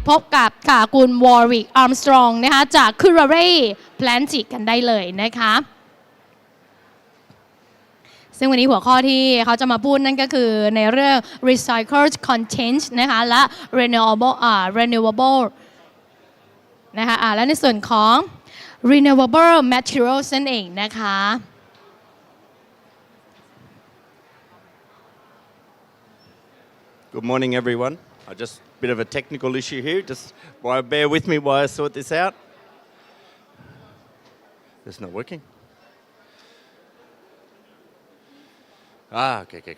พบกับค่ะคุณวอริกอาร์มสตรองนะคะจากคูราเร่แพลนจิกันได้เลยนะคะซึ่งวันนี้หัวข้อที่เขาจะมาพูดนั่นก็คือในเรื่อง recycled content นะคะและ renewable นะคะและในส่วนของ renewable materials นั่นเองนะคะ Good morning, everyone. Just a bit of a technical issue here. Just bear with me while I sort this out. It's not working. Okay. It's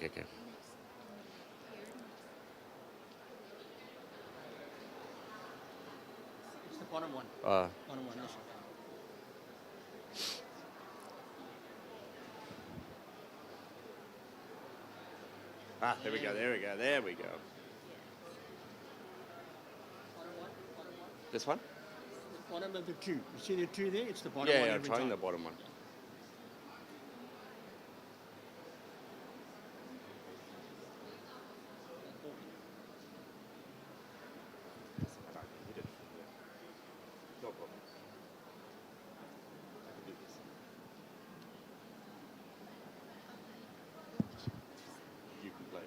the bottom one. Bottom one. There we go. This one? The bottom of the two. You see the two there? It's the bottom one. Yeah, I'm trying the bottom one. No problem. I can do this. You can play.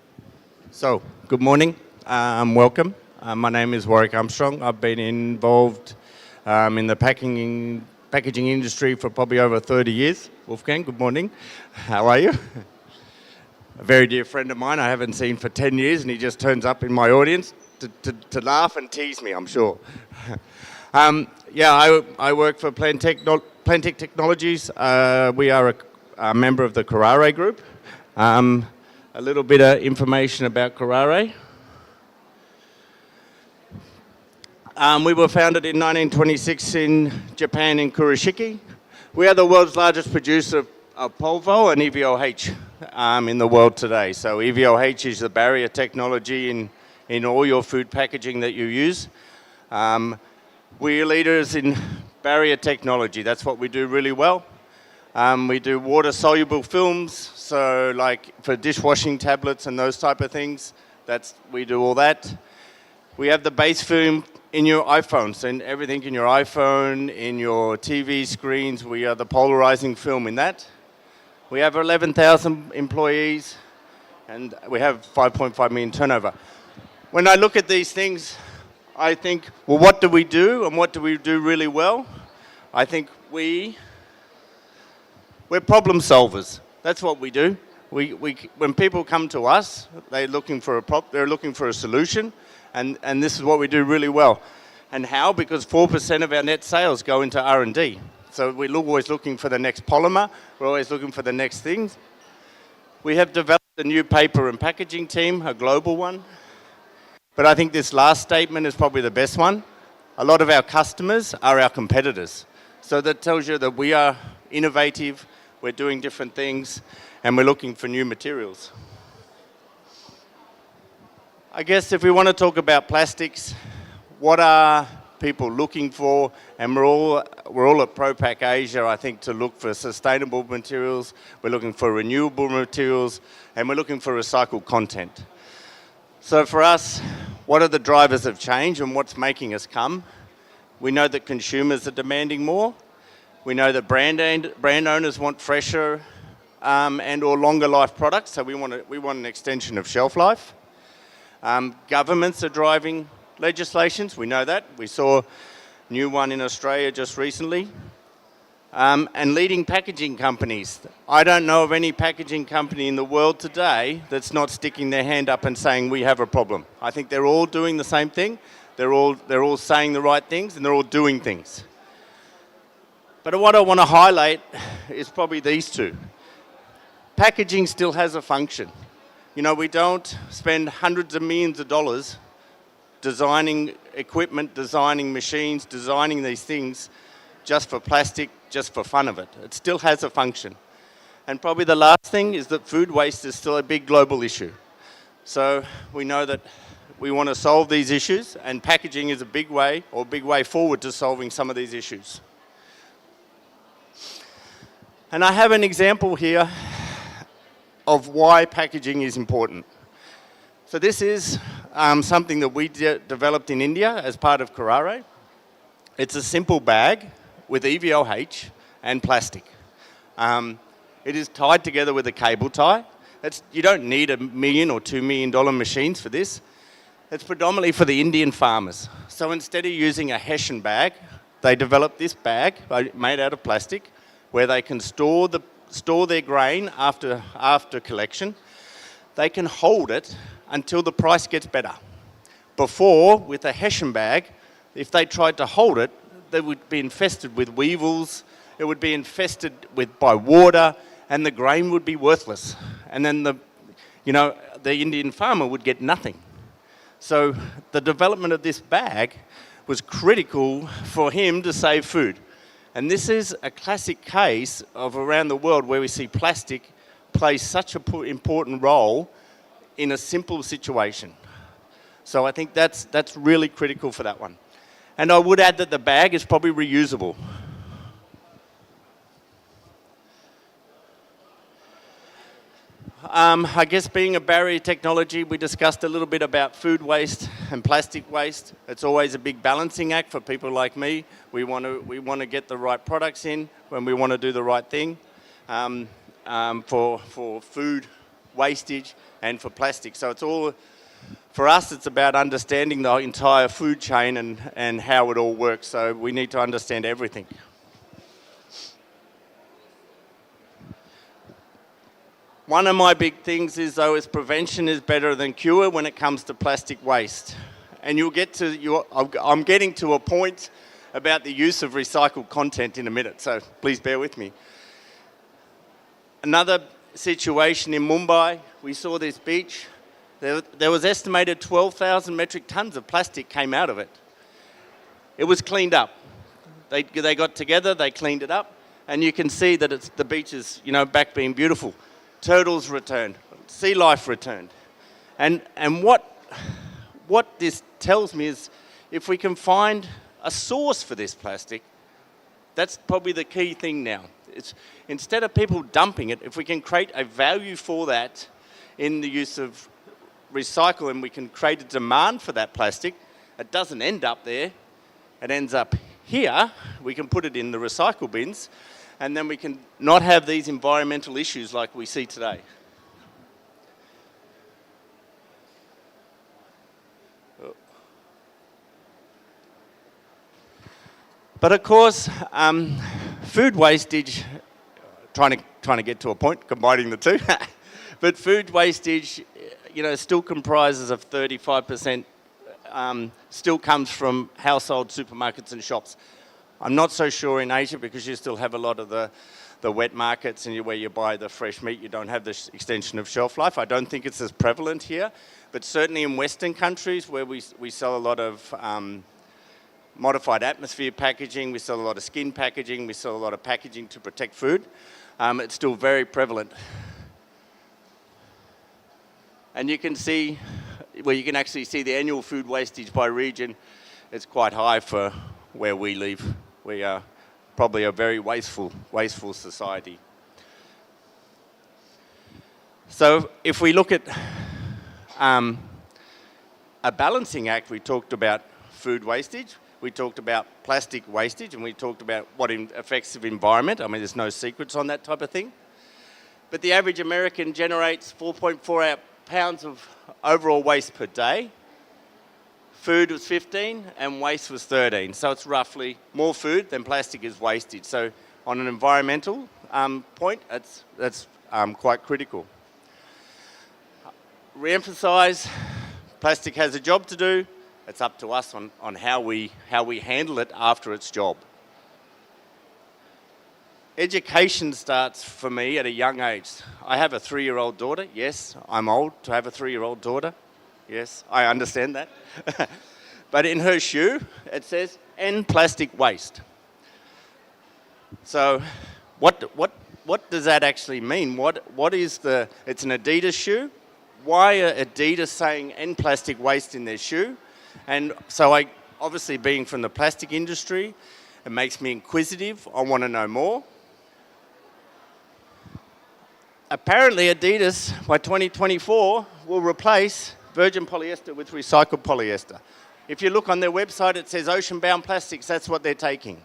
So, good morning. Welcome. My name is Warwick Armstrong. I've been involved in the packaging industry for probably over 30 years. Wolfgang, good morning. How are you? A very dear friend of mine I haven't seen for 10 years, and he just turns up in my audience to laugh and tease me, I'm sure. I work for Plantech Technologies. We are a member of the Carrare Group. A little bit of information about Carrare. We were founded in 1926 in Japan in Kurashiki. We are the world's largest producer of Polvo and EVOH in the world today. So EVOH is the barrier technology in all your food packaging that you use. We're leaders in barrier technology. That's what we do really well. We do water-soluble films, so like for dishwashing tablets and those type of things. We do all that. We have the base film in your iPhones, and everything in your iPhone, in your TV screens, we are the polarizing film in that. We have 11,000 employees, and we have 5.5 million turnover. When I look at these things, I think, well, what do we do, and what do we do really well? I think we're problem solvers. That's what we do. When people come to us, they're looking for a solution. And this is what we do really well. And how? Because 4% of our net sales go into R&D. So we're always looking for the next polymer. We're always looking for the next things. We have developed a new paper and packaging team, a global one. But I think this last statement is probably the best one. A lot of our customers are our competitors. So that tells you that we are innovative, we're doing different things, and we're looking for new materials. I guess if we want to talk about plastics, what are people looking for? And we're all at ProPack Asia, I think, to look for sustainable materials. We're looking for renewable materials, and we're looking for recycled content. So for us, what are the drivers of change and what's making us come? We know that consumers are demanding more. We know that brand owners want fresher and or longer life products, so we want an extension of shelf life. Governments are driving legislations, we know that. We saw a new one in Australia just recently. And leading packaging companies. I don't know of any packaging company in the world today that's not sticking their hand up and saying we have a problem. I think they're all doing the same thing. They're all saying the right things, and they're all doing things. But what I want to highlight is probably these two. Packaging still has a function. You know, we don't spend hundreds of millions of dollars designing equipment, designing machines, designing these things just for plastic, just for fun of it. It still has a function. And probably the last thing is that food waste is still a big global issue. So we know that we want to solve these issues, and packaging is a big way forward to solving some of these issues. And I have an example here of why packaging is important. So this is something that we developed in India as part of Carrare. It's a simple bag with EVOH and plastic. It is tied together with a cable tie. You don't need $1 million or $2 million machines for this. It's predominantly for the Indian farmers. So instead of using a Hessian bag, they developed this bag made out of plastic where they can store their grain after collection. They can hold it until the price gets better. Before, with a Hessian bag, if they tried to hold it, they would be infested with weevils, it would be infested by water, and the grain would be worthless. And then the Indian farmer would get nothing. So the development of this bag was critical for him to save food. And this is a classic case of around the world where we see plastic play such an important role in a simple situation. So I think that's really critical for that one. And I would add that the bag is probably reusable. I guess being a barrier technology, we discussed a little bit about food waste and plastic waste. It's always a big balancing act for people like me. We want to get the right products in when we want to do the right thing for food wastage and for plastic. So it's all, for us, it's about understanding the entire food chain and how it all works. So we need to understand everything. One of my big things is, though, is prevention is better than cure when it comes to plastic waste. And I'm getting to a point about the use of recycled content in a minute, so please bear with me. Another situation in Mumbai, we saw this beach. There was estimated 12,000 metric tons of plastic came out of it. It was cleaned up. They got together, they cleaned it up, and you can see that the beach is, back being beautiful. Turtles returned, sea life returned. And what this tells me is if we can find a source for this plastic, that's probably the key thing now. It's instead of people dumping it, if we can create a value for that in the use of recycle and we can create a demand for that plastic, it doesn't end up there, it ends up here, we can put it in the recycle bins, and then we can not have these environmental issues like we see today. But of course, food wastage, trying to get to a point, combining the two, but food wastage, still comprises of 35%, still comes from household supermarkets and shops. I'm not so sure in Asia because you still have a lot of the wet markets and where you buy the fresh meat, you don't have this extension of shelf life. I don't think it's as prevalent here, but certainly in Western countries where we sell a lot of modified atmosphere packaging, we sell a lot of skin packaging, we sell a lot of packaging to protect food, it's still very prevalent. And you can see, you can actually see the annual food wastage by region. It's quite high for where we live. We are probably a very wasteful society. So if we look at a balancing act, we talked about food wastage, we talked about plastic wastage, and we talked about what affects the environment. I mean, there's no secrets on that type of thing. But the average American generates 4.4 pounds of overall waste per day. Food was 15 and waste was 13. So it's roughly more food than plastic is wasted. So on an environmental point, that's quite critical. Re-emphasise, plastic has a job to do. It's up to us on how we handle it after its job. Education starts for me at a young age. I have a 3-year-old daughter. Yes, I'm old to have a 3-year-old daughter. Yes, I understand that. But in her shoe, it says, end plastic waste. So what does that actually mean? What is it's an Adidas shoe. Why are Adidas saying end plastic waste in their shoe? And so obviously being from the plastic industry, it makes me inquisitive. I want to know more. Apparently Adidas, by 2024, will replace virgin polyester with recycled polyester. If you look on their website, it says ocean-bound plastics. That's what they're taking.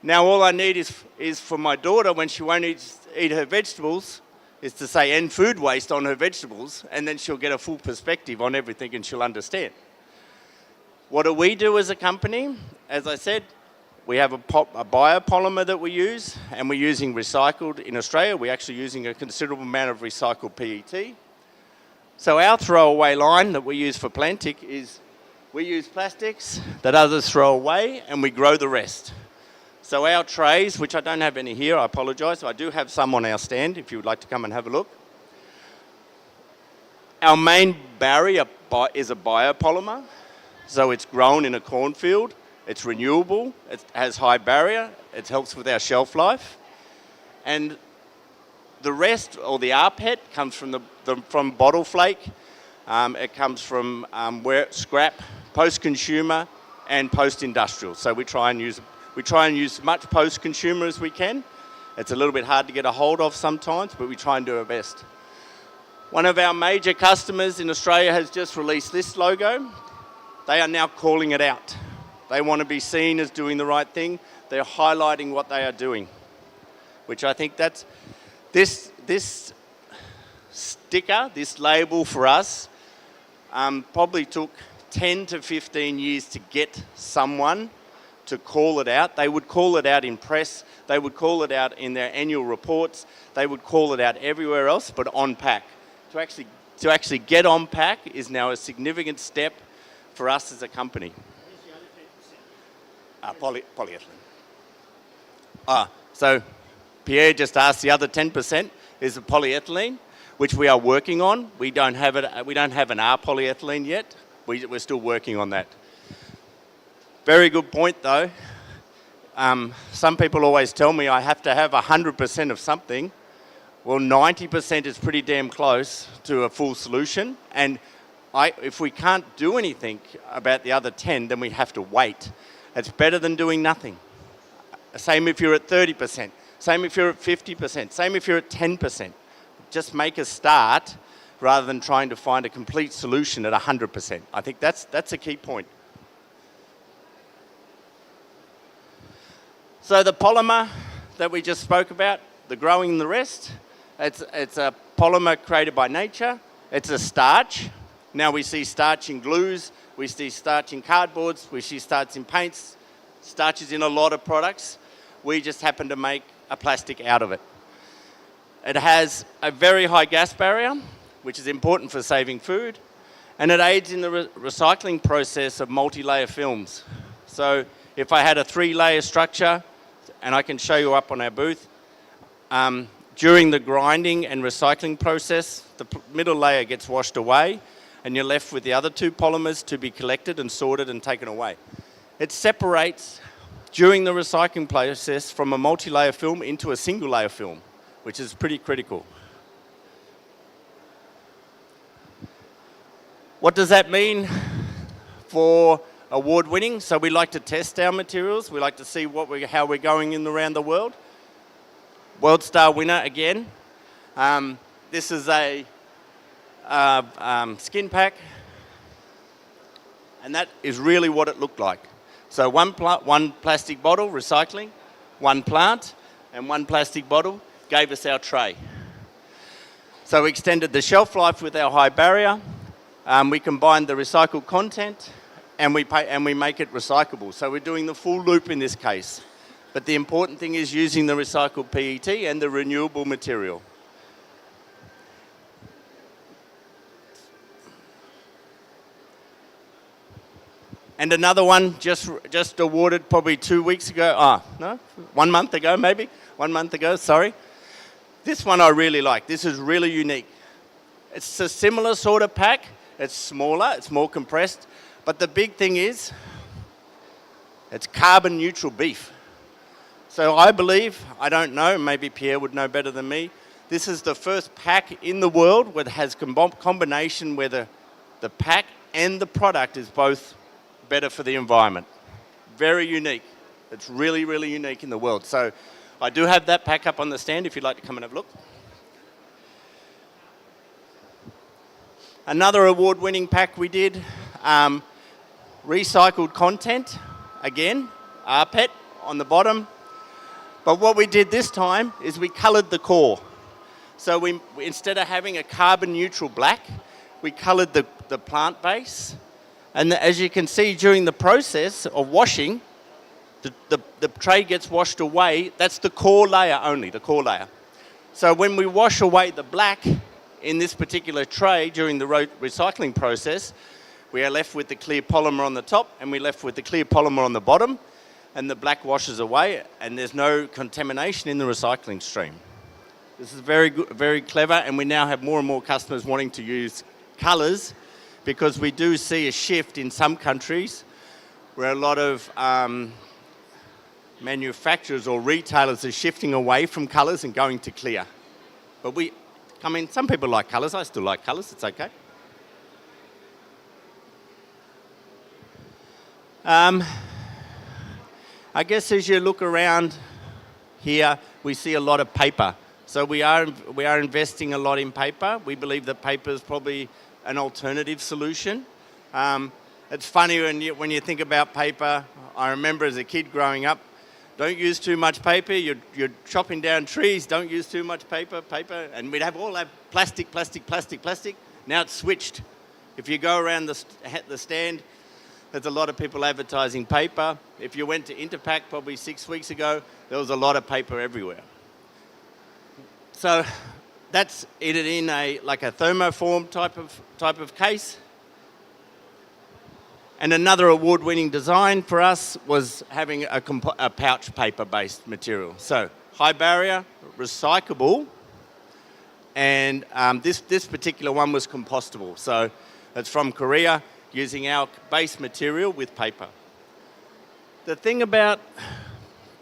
Now, all I need is for my daughter, when she won't eat her vegetables, is to say end food waste on her vegetables, and then she'll get a full perspective on everything and she'll understand. What do we do as a company? As I said, we have a biopolymer that we use, and we're using recycled in Australia. We're actually using a considerable amount of recycled PET. So our throwaway line that we use for Plantic is we use plastics that others throw away, and we grow the rest. So our trays, which I don't have any here, I apologise. I do have some on our stand if you would like to come and have a look. Our main barrier is a biopolymer. So it's grown in a cornfield, it's renewable, it has high barrier, it helps with our shelf life. And the rest, or the rPET, comes from bottle flake. It comes from scrap, post-consumer, and post-industrial. So we try and use as much post-consumer as we can. It's a little bit hard to get a hold of sometimes, but we try and do our best. One of our major customers in Australia has just released this logo. They are now calling it out. They want to be seen as doing the right thing. They're highlighting what they are doing, which I think that's, this sticker, this label for us, probably took 10 to 15 years to get someone to call it out. They would call it out in press. They would call it out in their annual reports. They would call it out everywhere else, but on pack. To actually get on pack is now a significant step for us as a company. Polyethylene. So Pierre just asked, the other 10% is the polyethylene, which we are working on. We don't have an R polyethylene yet. We're still working on that. Very good point, though. Some people always tell me I have to have 100% of something. Well, 90% is pretty damn close to a full solution. And if we can't do anything about the other 10, then we have to wait. It's better than doing nothing. Same if you're at 30%. Same if you're at 50%. Same if you're at 10%. Just make a start rather than trying to find a complete solution at 100%. I think that's a key point. So the polymer that we just spoke about, the growing the rest, it's a polymer created by nature. It's a starch. Now we see starch in glues, we see starch in cardboards, we see starch in paints, starches in a lot of products. We just happen to make a plastic out of it. It has a very high gas barrier, which is important for saving food, and it aids in the recycling process of multi-layer films. So if I had a 3-layer structure, and I can show you up on our booth, during the grinding and recycling process, the middle layer gets washed away, and you're left with the other 2 polymers to be collected and sorted and taken away. It separates during the recycling process from a multi-layer film into a single-layer film, which is pretty critical. What does that mean for award-winning? So we like to test our materials. We like to see how we're going around the world. World Star winner again. This is a skin pack, and that is really what it looked like. So one plastic bottle, recycling, 1 plant, and 1 plastic bottle gave us our tray. So we extended the shelf life with our high barrier. We combined the recycled content, and we make it recyclable. So we're doing the full loop in this case. But the important thing is using the recycled PET and the renewable material. And another one just awarded probably 2 weeks ago. 1 month ago maybe. 1 month ago, sorry. This one I really like. This is really unique. It's a similar sort of pack. It's smaller, it's more compressed. But the big thing is, it's carbon neutral beef. So I believe, I don't know, maybe Pierre would know better than me, this is the first pack in the world where it has combination where the pack and the product is both better for the environment. Very unique. It's really, really unique in the world. So I do have that pack up on the stand if you'd like to come and have a look. Another award-winning pack we did, recycled content, again, rPET on the bottom. But what we did this time is we coloured the core. So we instead of having a carbon neutral black, we coloured the plant base. And as you can see during the process of washing, the tray gets washed away. That's the core layer only, the core layer. So when we wash away the black in this particular tray during the recycling process, we are left with the clear polymer on the top and we're left with the clear polymer on the bottom, and the black washes away and there's no contamination in the recycling stream. This is very good, very clever, and we now have more and more customers wanting to use colours, because we do see a shift in some countries where a lot of manufacturers or retailers are shifting away from colours and going to clear. But some people like colours. I still like colours. It's okay. I guess as you look around here, we see a lot of paper. So we are investing a lot in paper. We believe that paper is probably an alternative solution. It's funny when you think about paper. I remember as a kid growing up, don't use too much paper. You're chopping down trees. Don't use too much paper. And we'd all have plastic. Now it's switched. If you go around the stand, there's a lot of people advertising paper. If you went to Interpack probably 6 weeks ago, there was a lot of paper everywhere. So that's it in a thermoform type of case. And another award-winning design for us was having a pouch paper-based material. So high barrier, recyclable, and this particular one was compostable. So it's from Korea, using our base material with paper. The thing about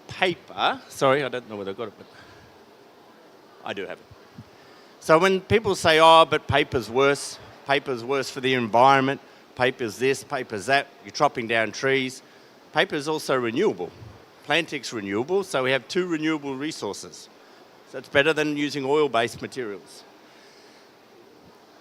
paper, sorry, I don't know whether I got it, but I do have it. So when people say, oh, but paper's worse for the environment, paper's this, paper's that, you're chopping down trees. Paper is also renewable. Plantic's renewable, so we have 2 renewable resources. So it's better than using oil-based materials.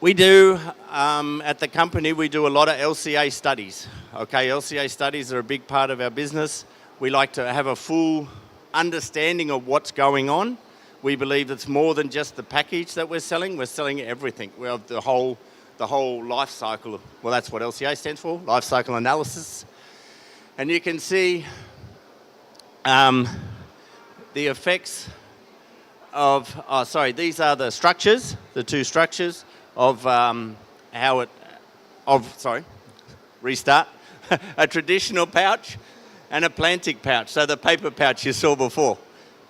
We do, at the company, we do a lot of LCA studies. Okay, LCA studies are a big part of our business. We like to have a full understanding of what's going on. We believe it's more than just the package that we're selling everything. We have the whole life cycle. Well, that's what LCA stands for, life cycle analysis. And you can see the effects of, these are the structures, the 2 structures of restart, a traditional pouch and a Plantic pouch. So the paper pouch you saw before.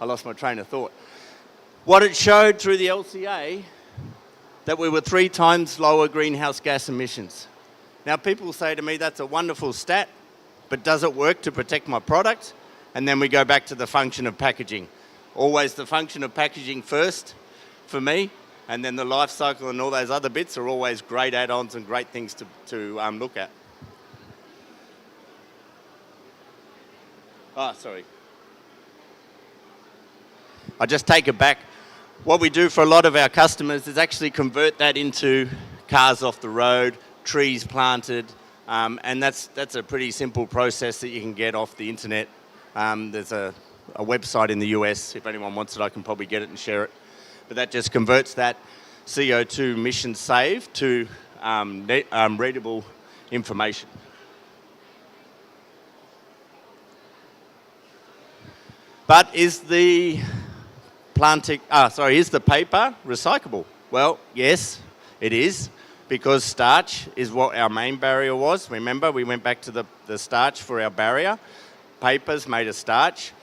I lost my train of thought. What it showed through the LCA, that we were 3 times lower greenhouse gas emissions. Now people say to me, that's a wonderful stat, but does it work to protect my product? And then we go back to the function of packaging. Always the function of packaging first for me, and then the life cycle and all those other bits are always great add-ons and great things to look at. Oh, sorry. I just take it back. What we do for a lot of our customers is actually convert that into cars off the road, trees planted, and that's a pretty simple process that you can get off the internet. There's a website in the US. If anyone wants it, I can probably get it and share it. But that just converts that CO2 emission saved to readable information. But is the paper recyclable? Well, yes, it is, because starch is what our main barrier was. Remember, we went back to the starch for our barrier. Paper's made of starch.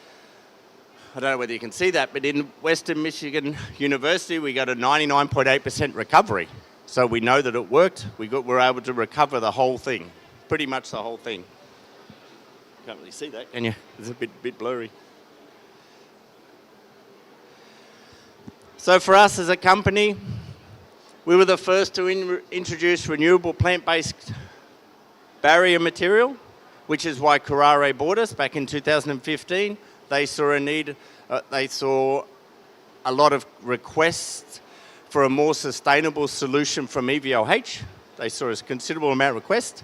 I don't know whether you can see that, but in Western Michigan University, we got a 99.8% recovery. So we know that it worked. We're able to recover the whole thing, pretty much the whole thing. Can't really see that, can you? It's a bit blurry. So for us as a company, we were the first to introduce renewable plant-based barrier material, which is why Carrare bought us back in 2015. They saw a need, they saw a lot of requests for a more sustainable solution from EVLH. They saw a considerable amount of request.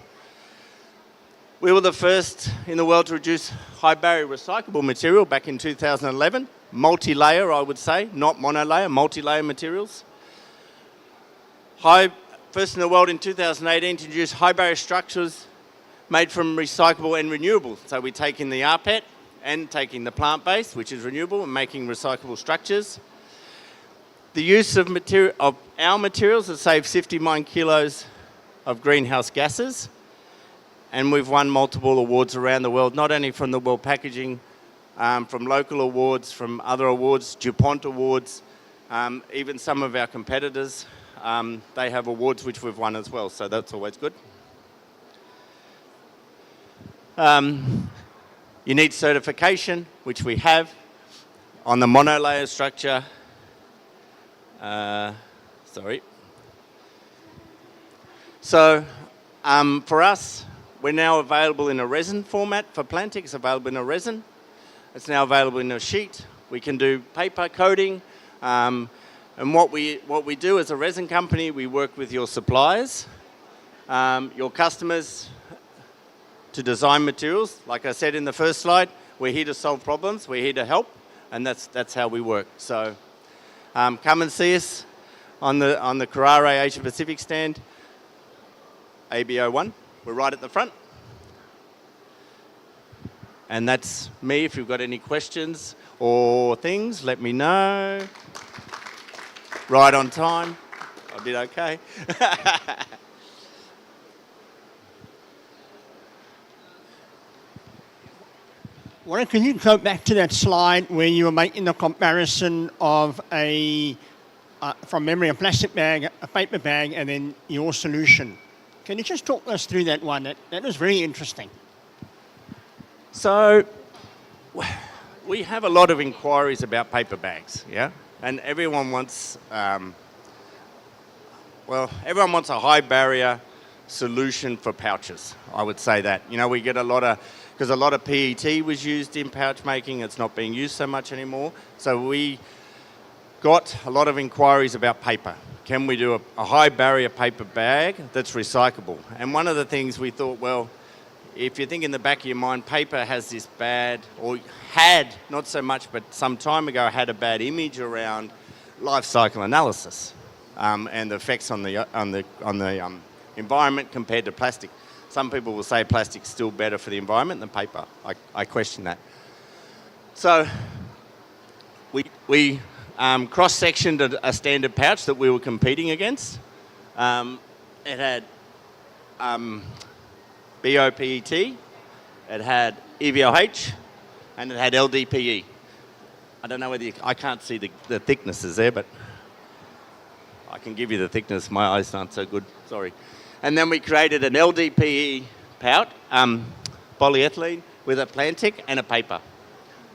We were the first in the world to produce high barrier recyclable material back in 2011. Multi-layer, I would say, not mono-layer, multi-layer materials. First in the world in 2018 to introduce high barrier structures made from recyclable and renewable. So we're taking the rPET and taking the plant-based, which is renewable, and making recyclable structures. The use of our materials has saved 59 kilos of greenhouse gases. And we've won multiple awards around the world, not only from the World Packaging, from local awards, from other awards, DuPont awards, even some of our competitors, they have awards which we've won as well, so that's always good. You need certification, which we have, on the monolayer structure. So for us, we're now available in a resin format for Plantic. It's available in a resin. It's now available in a sheet. We can do paper coating. And what we do as a resin company, we work with your suppliers, your customers, to design materials. Like I said in the first slide, we're here to solve problems. We're here to help, and that's how we work. So come and see us on the Carrara Asia Pacific stand, ABO1. We're right at the front. And that's me. If you've got any questions or things, let me know. Right on time. I did okay. Warren, can you go back to that slide where you were making the comparison of from memory, a plastic bag, a paper bag, and then your solution? Can you just talk us through that one? That was very interesting. So we have a lot of inquiries about paper bags, yeah? And everyone wants, everyone wants a high barrier solution for pouches. I would say that. You know, we get because a lot of PET was used in pouch making. It's not being used so much anymore. So we got a lot of inquiries about paper. Can we do a high barrier paper bag that's recyclable? And one of the things we thought, well, if you think in the back of your mind, paper has this bad, or had, not so much, but some time ago had a bad image around life cycle analysis and the effects on the environment compared to plastic. Some people will say plastic's still better for the environment than paper. I question that. So we cross-sectioned a standard pouch that we were competing against. It had BOPET, it had EVOH, and it had LDPE. I don't know whether I can't see the thicknesses there, but I can give you the thickness. My eyes aren't so good, sorry. And then we created an LDPE pouch, polyethylene, with a Plantic and a paper.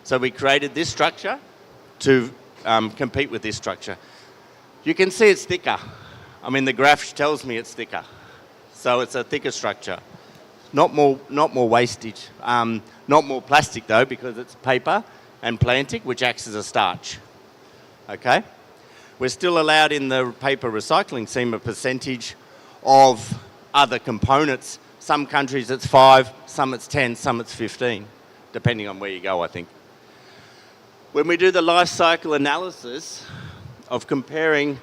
So we created this structure to compete with this structure. You can see it's thicker. I mean, the graph tells me it's thicker. So it's a thicker structure. Not more wastage. Not more plastic though, because it's paper and Plantic, which acts as a starch. Okay? We're still allowed in the paper recycling scheme a percentage of other components. Some countries it's 5, some it's 10, some it's 15, depending on where you go, I think. When we do the life cycle analysis of comparing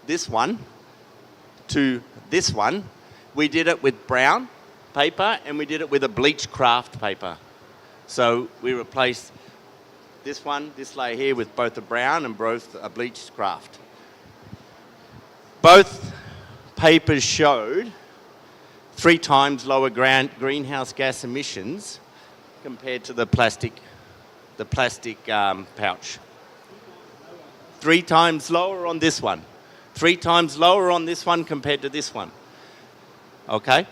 this one to this one, we did it with brown paper and we did it with a bleached kraft paper. So we replaced this layer here, with both a brown and both a bleached kraft. Both papers showed 3 times lower greenhouse gas emissions compared to the plastic pouch. 3 times lower on this one. 3 times lower on this one compared to this one. Okay?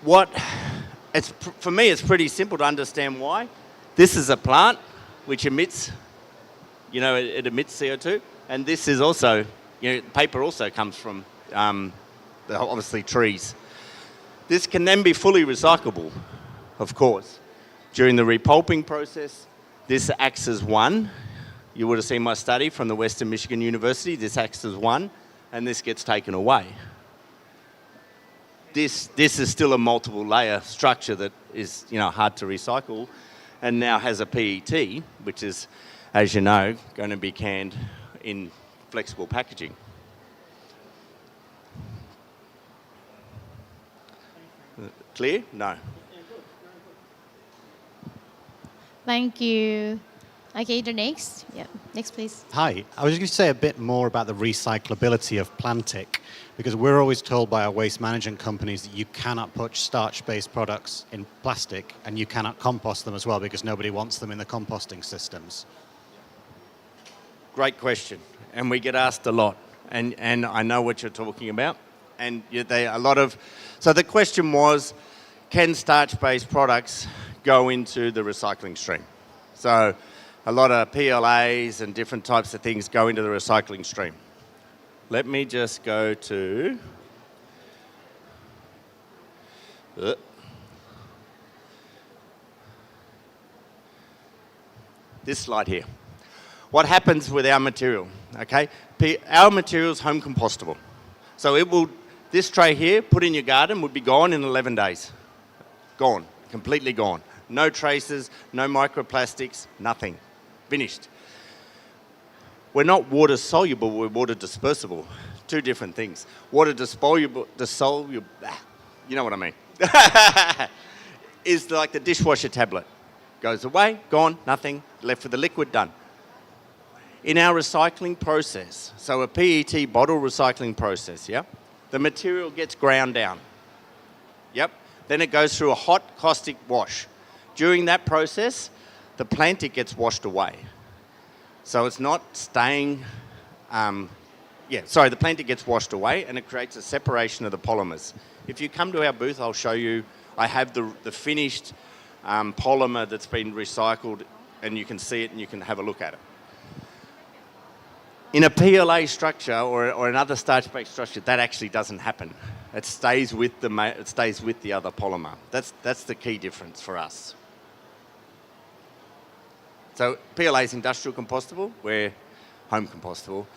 For me, it's pretty simple to understand why. This is a plant which emits, it emits CO2, and this is also, paper also comes from obviously trees. This can then be fully recyclable, of course. During the repulping process, this acts as one. You would have seen my study from the Western Michigan University. This acts as one and this gets taken away. This is still a multiple layer structure that is, hard to recycle, and now has a PET, which is, as you know, going to be canned in flexible packaging. Clear? No. Thank you. Okay, the next. Yeah, next please. Hi, I was going to say a bit more about the recyclability of plastic, because we're always told by our waste management companies that you cannot put starch-based products in plastic and you cannot compost them as well because nobody wants them in the composting systems. Great question, and we get asked a lot, and I know what you're talking about, and so the question was, can starch-based products go into the recycling stream? So a lot of PLAs and different types of things go into the recycling stream. Let me just go to this slide here. What happens with our material, okay? Our material is home compostable. So this tray here, put in your garden, would be gone in 11 days. Gone, completely gone. No traces, no microplastics, nothing. Finished. We're not water soluble, we're water dispersible. Two different things. Water dissolvable, you know what I mean. Is like the dishwasher tablet. Goes away, gone, nothing, left with the liquid, done. In our recycling process, so a PET bottle recycling process, yeah, the material gets ground down. Yep. Then it goes through a hot caustic wash. During that process, the plastic gets washed away. So it's not staying, the plastic gets washed away and it creates a separation of the polymers. If you come to our booth, I'll show you, I have the finished polymer that's been recycled, and you can see it and you can have a look at it. In a PLA structure or another starch-based structure, that actually doesn't happen. It stays with the other polymer. That's the key difference for us. So PLA is industrial compostable, we're home compostable.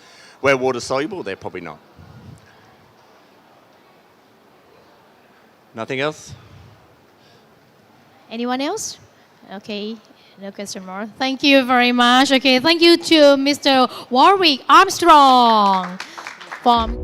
We're water soluble, they're probably not. Nothing else? Anyone else? Okay, no question more. Thank you very much. Okay, thank you to Mr. Warwick Armstrong from